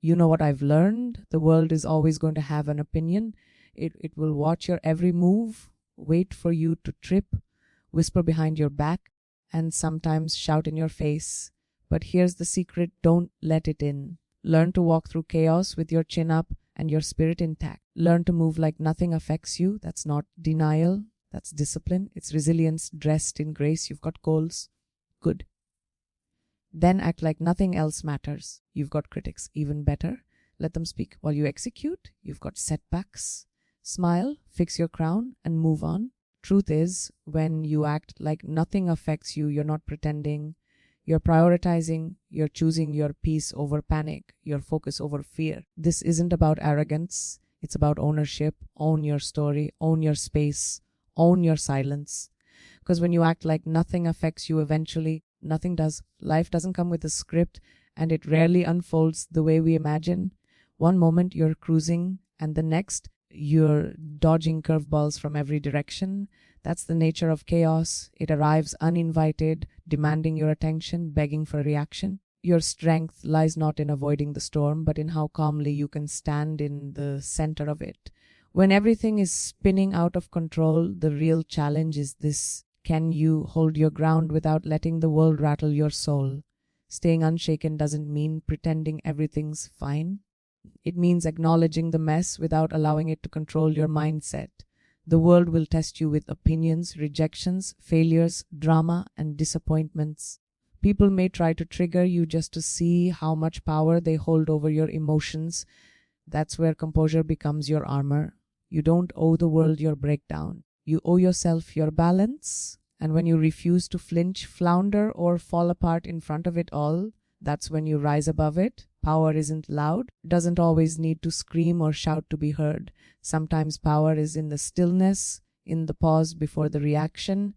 You know what I've learned? The world is always going to have an opinion. It will watch your every move, wait for you to trip, whisper behind your back, and sometimes shout in your face. But here's the secret: don't let it in. Learn to walk through chaos with your chin up and your spirit intact. Learn to move like nothing affects you. That's not denial, that's discipline. It's resilience dressed in grace. You've got goals. Good. Then act like nothing else matters. You've got critics. Even better, let them speak. While you execute, you've got setbacks. Smile, fix your crown, and move on. Truth is, when you act like nothing affects you, you're not pretending. You're prioritizing, you're choosing your peace over panic, your focus over fear. This isn't about arrogance, it's about ownership. Own your story, own your space, own your silence. Because when you act like nothing affects you, eventually nothing does. Life doesn't come with a script, and it rarely unfolds the way we imagine. One moment you're cruising, and the next you're dodging curveballs from every direction. That's the nature of chaos. It arrives uninvited, demanding your attention, begging for a reaction. Your strength lies not in avoiding the storm, but in how calmly you can stand in the center of it. When everything is spinning out of control, the real challenge is this: can you hold your ground without letting the world rattle your soul? Staying unshaken doesn't mean pretending everything's fine. It means acknowledging the mess without allowing it to control your mindset. The world will test you with opinions, rejections, failures, drama, and disappointments. People may try to trigger you just to see how much power they hold over your emotions. That's where composure becomes your armor. You don't owe the world your breakdown. You owe yourself your balance. And when you refuse to flinch, flounder, or fall apart in front of it all, that's when you rise above it. Power isn't loud, doesn't always need to scream or shout to be heard. Sometimes power is in the stillness, in the pause before the reaction,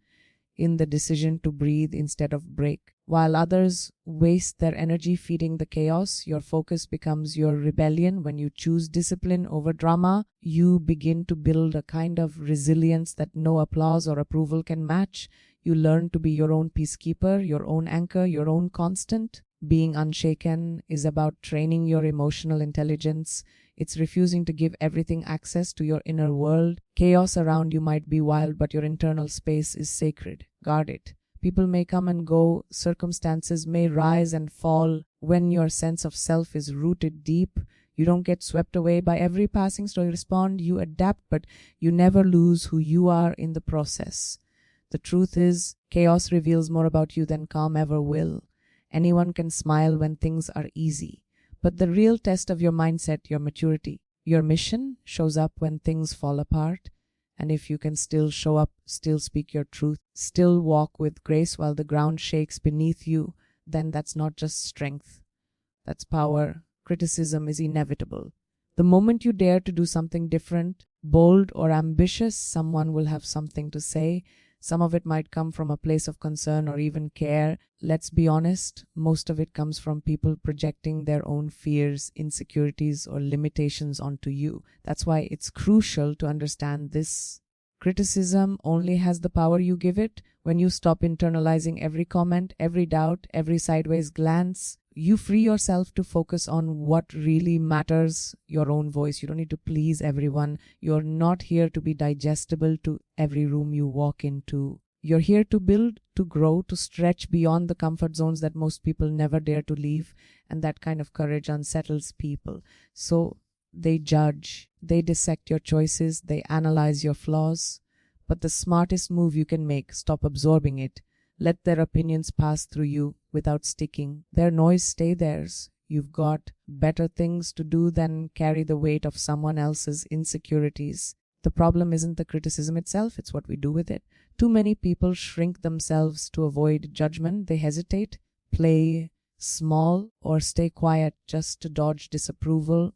in the decision to breathe instead of break. While others waste their energy feeding the chaos, your focus becomes your rebellion. When you choose discipline over drama, you begin to build a kind of resilience that no applause or approval can match. You learn to be your own peacekeeper, your own anchor, your own constant. Being unshaken is about training your emotional intelligence. It's refusing to give everything access to your inner world. Chaos around you might be wild, but your internal space is sacred. Guard it. People may come and go, circumstances may rise and fall. When your sense of self is rooted deep, you don't get swept away by every passing story. Respond, you adapt, but you never lose who you are in the process. The truth is, chaos reveals more about you than calm ever will. Anyone can smile when things are easy, but the real test of your mindset, your maturity, your mission shows up when things fall apart. And if you can still show up, still speak your truth, still walk with grace while the ground shakes beneath you, then that's not just strength, that's power. Criticism is inevitable. The moment you dare to do something different, bold, or ambitious, someone will have something to say. Some of it might come from a place of concern or even care. Let's be honest, most of it comes from people projecting their own fears, insecurities, or limitations onto you. That's why it's crucial to understand this. Criticism only has the power you give it. When you stop internalizing every comment, every doubt, every sideways glance, you free yourself to focus on what really matters, your own voice. You don't need to please everyone. You're not here to be digestible to every room you walk into. You're here to build, to grow, to stretch beyond the comfort zones that most people never dare to leave. And that kind of courage unsettles people. So they judge, they dissect your choices, they analyze your flaws. But the smartest move you can make, stop absorbing it. Let their opinions pass through you without sticking. Their noise, stay theirs. You've got better things to do than carry the weight of someone else's insecurities. The problem isn't the criticism itself, it's what we do with it. Too many people shrink themselves to avoid judgment. They hesitate, play small, or stay quiet just to dodge disapproval.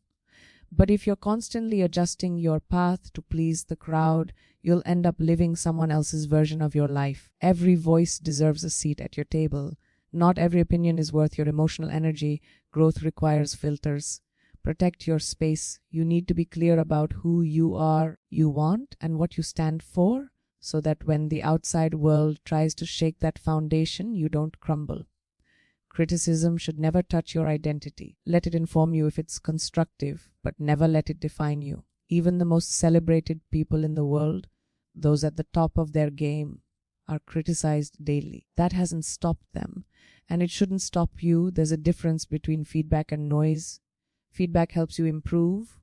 But if you're constantly adjusting your path to please the crowd, you'll end up living someone else's version of your life. Every voice deserves a seat at your table. Not every opinion is worth your emotional energy. Growth requires filters. Protect your space. You need to be clear about who you are, you want, and what you stand for, so that when the outside world tries to shake that foundation, you don't crumble. Criticism should never touch your identity. Let it inform you if it's constructive, but never let it define you. Even the most celebrated people in the world, those at the top of their game, are criticized daily. That hasn't stopped them, and it shouldn't stop you. There's a difference between feedback and noise. Feedback helps you improve.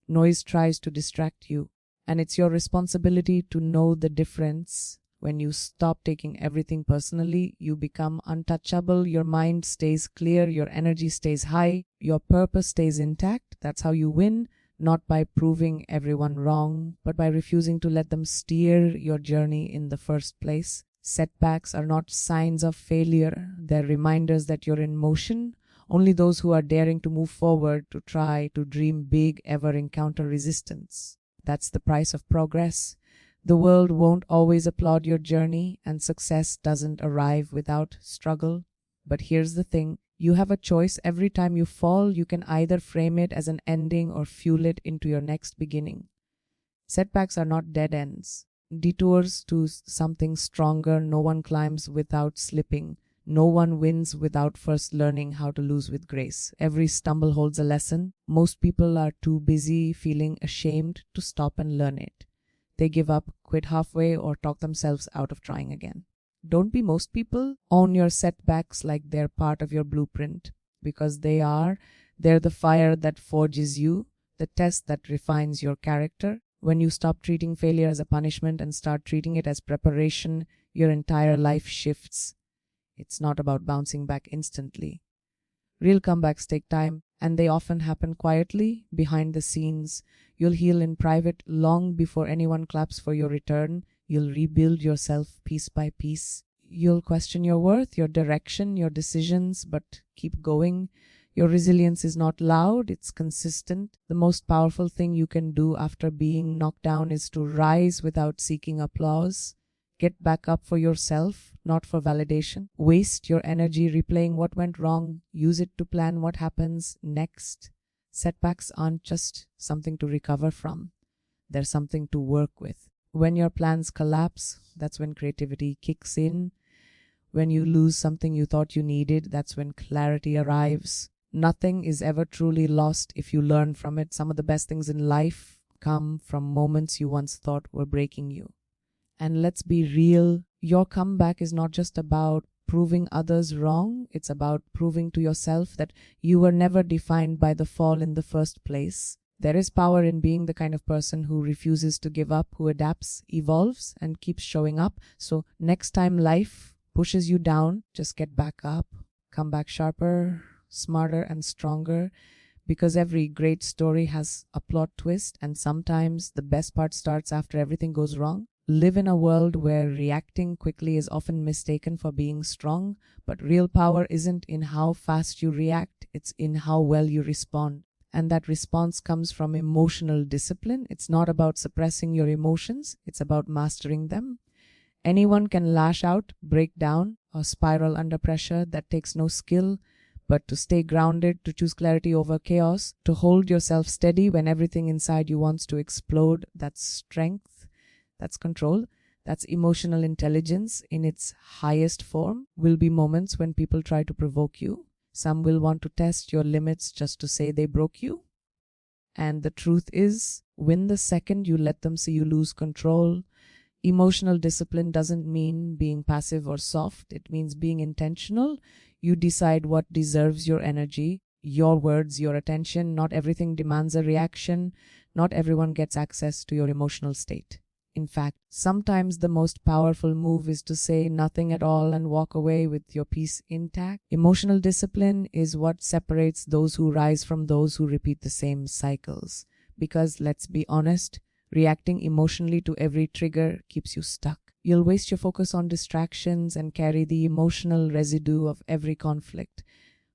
Noise tries to distract you, and it's your responsibility to know the difference. When you stop taking everything personally, you become untouchable. Your mind stays clear, your energy stays high, your purpose stays intact. That's how you win, not by proving everyone wrong, but by refusing to let them steer your journey in the first place. Setbacks are not signs of failure. They're reminders that you're in motion. Only those who are daring to move forward, to try, to dream big, ever encounter resistance. That's the price of progress. The world won't always applaud your journey, and success doesn't arrive without struggle. But here's the thing. You have a choice. Every time you fall, you can either frame it as an ending or fuel it into your next beginning. Setbacks are not dead ends. Detours to something stronger. No one climbs without slipping. No one wins without first learning how to lose with grace. Every stumble holds a lesson. Most people are too busy feeling ashamed to stop and learn it. They give up, quit halfway, or talk themselves out of trying again. Don't be most people. Own your setbacks like they're part of your blueprint, because they are. They're the fire that forges you, the test that refines your character. When you stop treating failure as a punishment and start treating it as preparation, your entire life shifts. It's not about bouncing back instantly. Real comebacks take time, and they often happen quietly, behind the scenes. You'll heal in private long before anyone claps for your return. You'll rebuild yourself piece by piece. You'll question your worth, your direction, your decisions, but keep going. Your resilience is not loud, it's consistent. The most powerful thing you can do after being knocked down is to rise without seeking applause. Get back up for yourself, not for validation. Waste your energy replaying what went wrong. Use it to plan what happens next. Setbacks aren't just something to recover from. They're something to work with. When your plans collapse, that's when creativity kicks in. When you lose something you thought you needed, that's when clarity arrives. Nothing is ever truly lost if you learn from it. Some of the best things in life come from moments you once thought were breaking you. And let's be real, your comeback is not just about proving others wrong. It's about proving to yourself that you were never defined by the fall in the first place. There is power in being the kind of person who refuses to give up, who adapts, evolves, and keeps showing up. So next time life pushes you down, just get back up, come back sharper, smarter, and stronger. Because every great story has a plot twist, and sometimes the best part starts after everything goes wrong. Live in a world where reacting quickly is often mistaken for being strong, but real power isn't in how fast you react, it's in how well you respond. And that response comes from emotional discipline. It's not about suppressing your emotions, it's about mastering them. Anyone can lash out, break down, or spiral under pressure. That takes no skill. But to stay grounded, to choose clarity over chaos, to hold yourself steady when everything inside you wants to explode, that's strength. That's control. That's emotional intelligence in its highest form. Will be moments when people try to provoke you. Some will want to test your limits just to say they broke you. And the truth is, win the second you let them see you lose control. Emotional discipline doesn't mean being passive or soft. It means being intentional. You decide what deserves your energy, your words, your attention. Not everything demands a reaction. Not everyone gets access to your emotional state. In fact, sometimes the most powerful move is to say nothing at all and walk away with your peace intact. Emotional discipline is what separates those who rise from those who repeat the same cycles. Because, let's be honest, reacting emotionally to every trigger keeps you stuck. You'll waste your focus on distractions and carry the emotional residue of every conflict.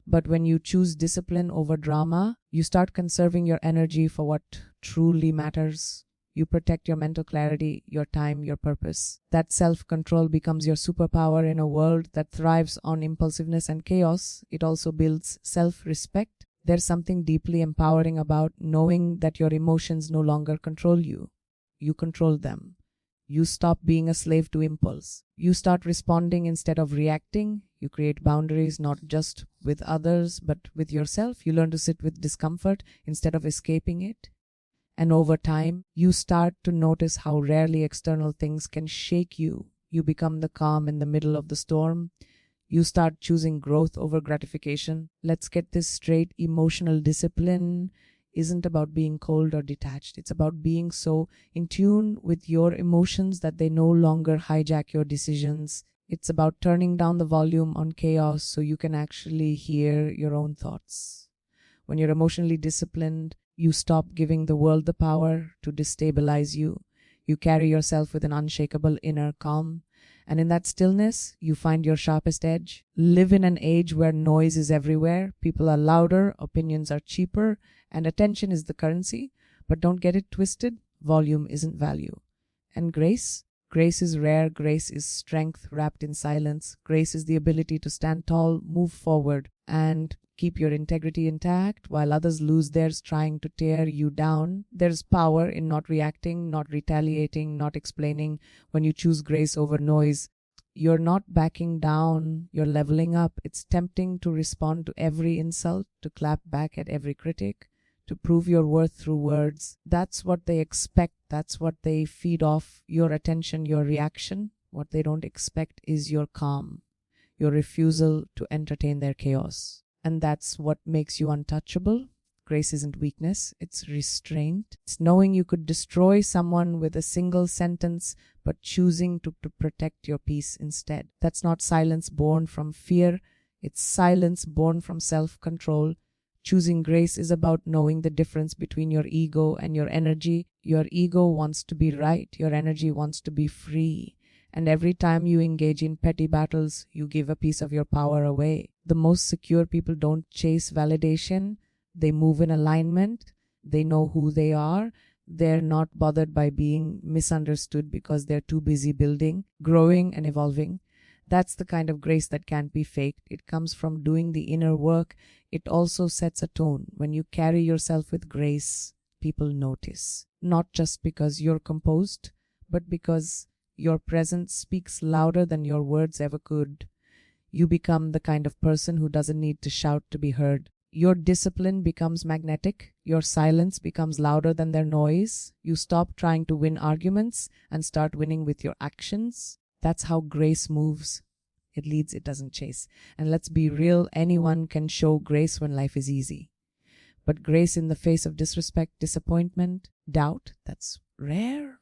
But when you choose discipline over drama, you start conserving your energy for what truly matters. You protect your mental clarity, your time, your purpose. That self-control becomes your superpower in a world that thrives on impulsiveness and chaos. It also builds self-respect. There's something deeply empowering about knowing that your emotions no longer control you. You control them. You stop being a slave to impulse. You start responding instead of reacting. You create boundaries not just with others, but with yourself. You learn to sit with discomfort instead of escaping it. And over time, you start to notice how rarely external things can shake you. You become the calm in the middle of the storm. You start choosing growth over gratification. Let's get this straight. Emotional discipline isn't about being cold or detached. It's about being so in tune with your emotions that they no longer hijack your decisions. It's about turning down the volume on chaos so you can actually hear your own thoughts. When you're emotionally disciplined, you stop giving the world the power to destabilize you. You carry yourself with an unshakable inner calm. And in that stillness, you find your sharpest edge. Live in an age where noise is everywhere. People are louder, opinions are cheaper, and attention is the currency. But don't get it twisted. Volume isn't value. And grace? Grace is rare. Grace is strength wrapped in silence. Grace is the ability to stand tall, move forward, and keep your integrity intact while others lose theirs trying to tear you down. There's power in not reacting, not retaliating, not explaining. When you choose grace over noise, you're not backing down, you're leveling up. It's tempting to respond to every insult, to clap back at every critic, to prove your worth through words. That's what they expect. That's what they feed off, your attention, your reaction. What they don't expect is your calm, your refusal to entertain their chaos. And that's what makes you untouchable. Grace isn't weakness, it's restraint. It's knowing you could destroy someone with a single sentence, but choosing to protect your peace instead. That's not silence born from fear, it's silence born from self-control. Choosing grace is about knowing the difference between your ego and your energy. Your ego wants to be right, your energy wants to be free. And every time you engage in petty battles, you give a piece of your power away. The most secure people don't chase validation. They move in alignment. They know who they are. They're not bothered by being misunderstood because they're too busy building, growing, and evolving. That's the kind of grace that can't be faked. It comes from doing the inner work. It also sets a tone. When you carry yourself with grace, people notice. Not just because you're composed, but because your presence speaks louder than your words ever could. You become the kind of person who doesn't need to shout to be heard. Your discipline becomes magnetic. Your silence becomes louder than their noise. You stop trying to win arguments and start winning with your actions. That's how grace moves. It leads, it doesn't chase. And let's be real, anyone can show grace when life is easy. But grace in the face of disrespect, disappointment, doubt, that's rare.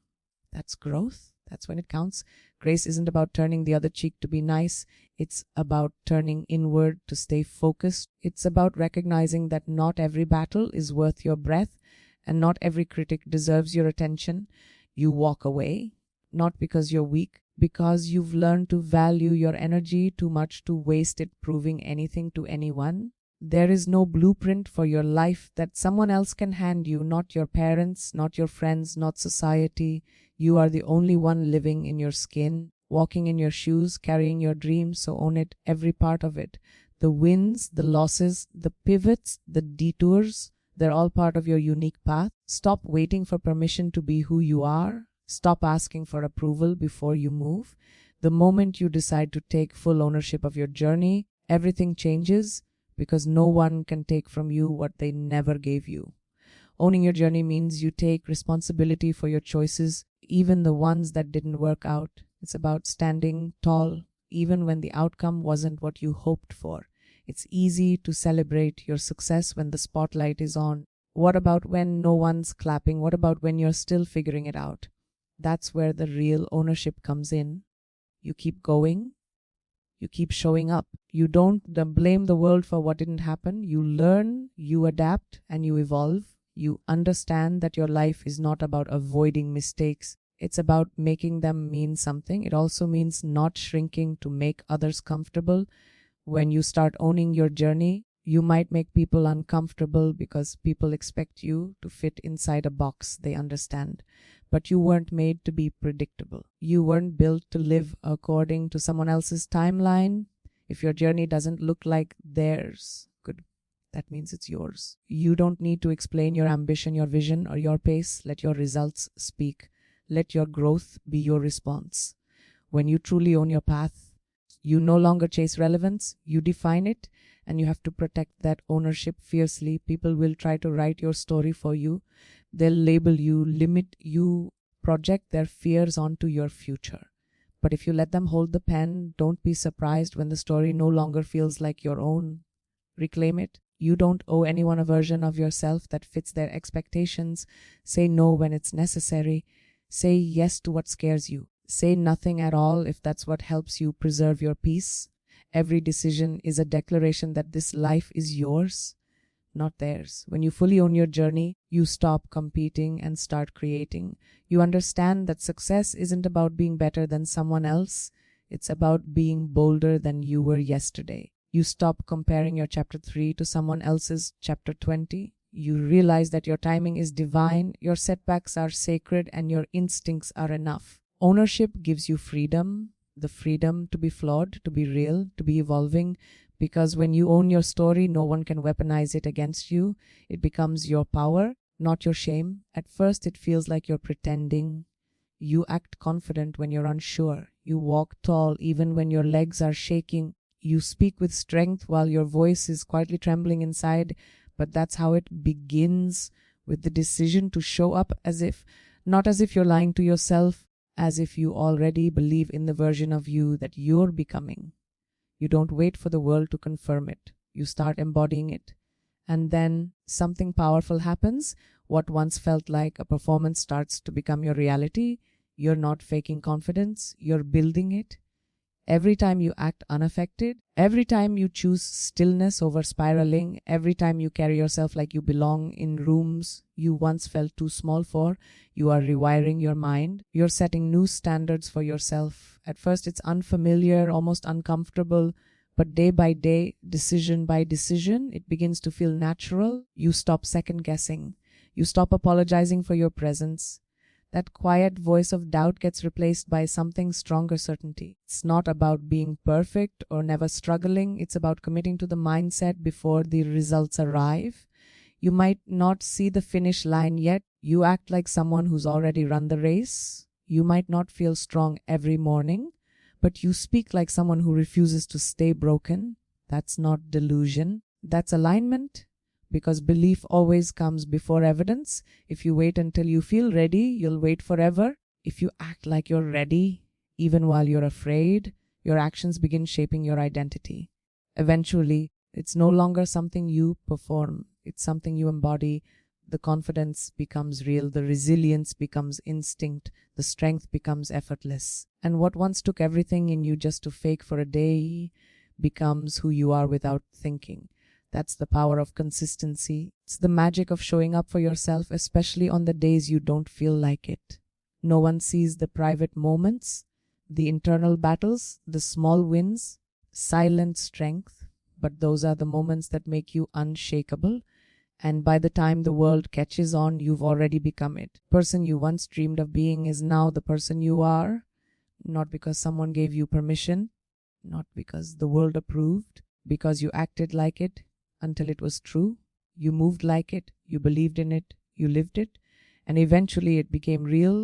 That's growth. That's when it counts. Grace isn't about turning the other cheek to be nice. It's about turning inward to stay focused. It's about recognizing that not every battle is worth your breath and not every critic deserves your attention. You walk away, not because you're weak, because you've learned to value your energy too much to waste it proving anything to anyone. There is no blueprint for your life that someone else can hand you, not your parents, not your friends, not society. You are the only one living in your skin, walking in your shoes, carrying your dreams, so own it, every part of it. The wins, the losses, the pivots, the detours, they're all part of your unique path. Stop waiting for permission to be who you are. Stop asking for approval before you move. The moment you decide to take full ownership of your journey, everything changes. Because no one can take from you what they never gave you. Owning your journey means you take responsibility for your choices, even the ones that didn't work out. It's about standing tall, even when the outcome wasn't what you hoped for. It's easy to celebrate your success when the spotlight is on. What about when no one's clapping? What about when you're still figuring it out? That's where the real ownership comes in. You keep going. You keep showing up. You don't blame the world for what didn't happen. You learn, you adapt, and you evolve. You understand that your life is not about avoiding mistakes. It's about making them mean something. It also means not shrinking to make others comfortable. When you start owning your journey, you might make people uncomfortable because people expect you to fit inside a box they understand. But you weren't made to be predictable. You weren't built to live according to someone else's timeline. If your journey doesn't look like theirs, good, that means it's yours. You don't need to explain your ambition, your vision, or your pace. Let your results speak. Let your growth be your response. When you truly own your path, You no longer chase relevance, you define it, and you have to protect that ownership fiercely. People will try to write your story for you. They'll label you, limit you, project their fears onto your future. But if you let them hold the pen, don't be surprised when the story no longer feels like your own. Reclaim it. You don't owe anyone a version of yourself that fits their expectations. Say no when it's necessary. Say yes to what scares you. Say nothing at all if that's what helps you preserve your peace. Every decision is a declaration that this life is yours, not theirs. When you fully own your journey, you stop competing and start creating. You understand that success isn't about being better than someone else. It's about being bolder than you were yesterday. You stop comparing your chapter 3 to someone else's chapter 20. You realize that your timing is divine, your setbacks are sacred, and your instincts are enough. Ownership gives you freedom, the freedom to be flawed, to be real, to be evolving, because when you own your story, no one can weaponize it against you. It becomes your power, not your shame. At first, it feels like you're pretending. You act confident when you're unsure. You walk tall even when your legs are shaking. You speak with strength while your voice is quietly trembling inside, but that's how it begins, with the decision to show up not as if you're lying to yourself, as if you already believe in the version of you that you're becoming. You don't wait for the world to confirm it. You start embodying it. And then something powerful happens. What once felt like a performance starts to become your reality. You're not faking confidence, you're building it. Every time you act unaffected, every time you choose stillness over spiraling, every time you carry yourself like you belong in rooms you once felt too small for, you are rewiring your mind. You're setting new standards for yourself. At first it's unfamiliar, almost uncomfortable, but day by day, decision by decision, it begins to feel natural. You stop second guessing. You stop apologizing for your presence. That quiet voice of doubt gets replaced by something stronger certainty. It's not about being perfect or never struggling. It's about committing to the mindset before the results arrive. You might not see the finish line yet. You act like someone who's already run the race. You might not feel strong every morning, but you speak like someone who refuses to stay broken. That's not delusion. That's alignment. Because belief always comes before evidence. If you wait until you feel ready, you'll wait forever. If you act like you're ready, even while you're afraid, your actions begin shaping your identity. Eventually, it's no longer something you perform. It's something you embody. The confidence becomes real. The resilience becomes instinct. The strength becomes effortless. And what once took everything in you just to fake for a day becomes who you are without thinking. That's the power of consistency. It's the magic of showing up for yourself, especially on the days you don't feel like it. No one sees the private moments, the internal battles, the small wins, silent strength, but those are the moments that make you unshakable. And by the time the world catches on, you've already become it. The person you once dreamed of being is now the person you are, not because someone gave you permission, not because the world approved, because you acted like it until it was true. You moved like it, you believed in it, you lived it, and eventually it became real.